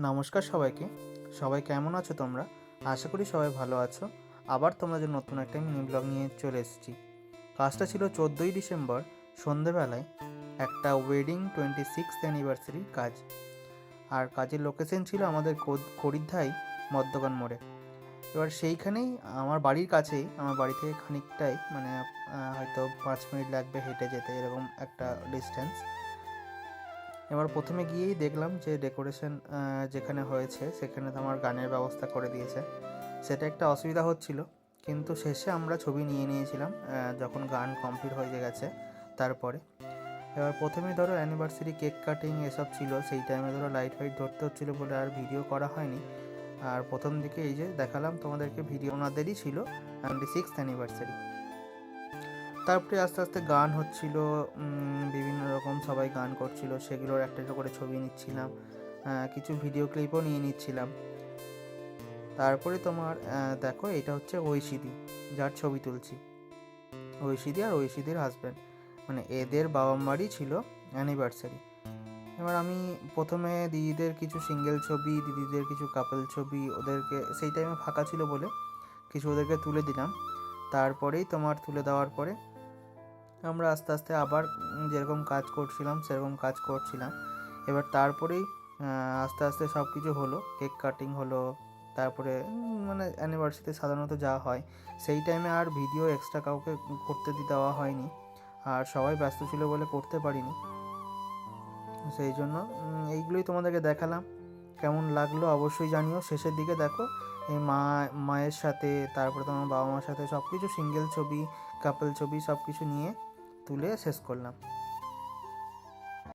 নমস্কার সবাইকে। সবাই কেমন আছো তোমরা? আশা করি সবাই ভালো আছো। আবার তোমাদের নতুন একটা মিনি ব্লগ নিয়ে চলে এসেছি। কাজটা ছিল 14ই ডিসেম্বর সন্ধেবেলায় একটা ওয়েডিং 26th অ্যানিভার্সারির কাজ। আর কাজের লোকেশন ছিল আমাদের খরিদ্ধাই মদ্যপান মোড়ে। এবার সেইখানেই আমার বাড়ির কাছেই, আমার বাড়ি থেকে খানিকটাই হয়তো 5 মিনিট লাগবে হেঁটে যেতে, এরকম একটা ডিস্টেন্স। এবার প্রথমে গিয়েই দেখলাম যে ডেকোরেশন যেখানে হয়েছে সেখানে তো আমার গানের ব্যবস্থা করে দিয়েছে। সেটা একটা অসুবিধা হচ্ছিল, কিন্তু শেষে আমরা ছবি নিয়ে নিয়েছিলাম যখন গান কমপ্লিট হয়ে গেছে তারপরে। এবার প্রথমে ধরো অ্যানিভার্সারি কেক কাটিং এসব ছিল, সেই টাইমে ধরো লাইট ফাইট ধরতে হচ্ছিলো বলে আর ভিডিও করা হয়নি। আর প্রথম দিকে এই যে দেখালাম তোমাদেরকে ভিডিও, ওনাদেরই ছিল 26th অ্যানিভার্সারি। তারপরে আস্তে আস্তে গান হচ্ছিল, বিভিন্ন রকম সবাই গান করছিল, সেগুলোর একটা একটা করে ছবি নিচ্ছিলাম, কিছু ভিডিও ক্লিপও নিয়ে নিচ্ছিলাম। তারপরে তোমার দেখো, এটা হচ্ছে ঐশিদি, যার ছবি তুলছি। ঐশিদি আর ঐশিদির হাজব্যান্ড, মানে এদের বাবা মারই ছিল অ্যানিভার্সারি। এবার আমি প্রথমে দিদিদের কিছু সিঙ্গেল ছবি, দিদিদের কিছু কাপল ছবি, ওদেরকে সেই টাইমে ফাঁকা ছিল বলে কিছু ওদেরকে তুলে দিলাম। তারপরেই তোমার তুলে দেওয়ার পরে আমরা আস্তে আস্তে আবার যেরকম কাজ করছিলাম সেরকম কাজ করছিলাম। এবার তারপরেই আস্তে আস্তে সব কিছু হলো, কেক কাটিং হলো। তারপরে মানে অ্যানিভার্সারিতে সাধারণত যা হয় সেই টাইমে আর ভিডিও এক্সট্রা কাউকে করতে দেওয়া হয়নি, আর সবাই ব্যস্ত ছিল বলে করতে পারিনি। সেই জন্য এইগুলোই তোমাদেরকে দেখালাম। কেমন লাগলো অবশ্যই জানিও। শেষের দিকে দেখো এই মায়ের সাথে, তারপরে তোমার বাবা মার সাথে সব কিছু সিঙ্গেল ছবি, কাপল ছবি সব কিছু নিয়ে তুলে শেষ করলাম।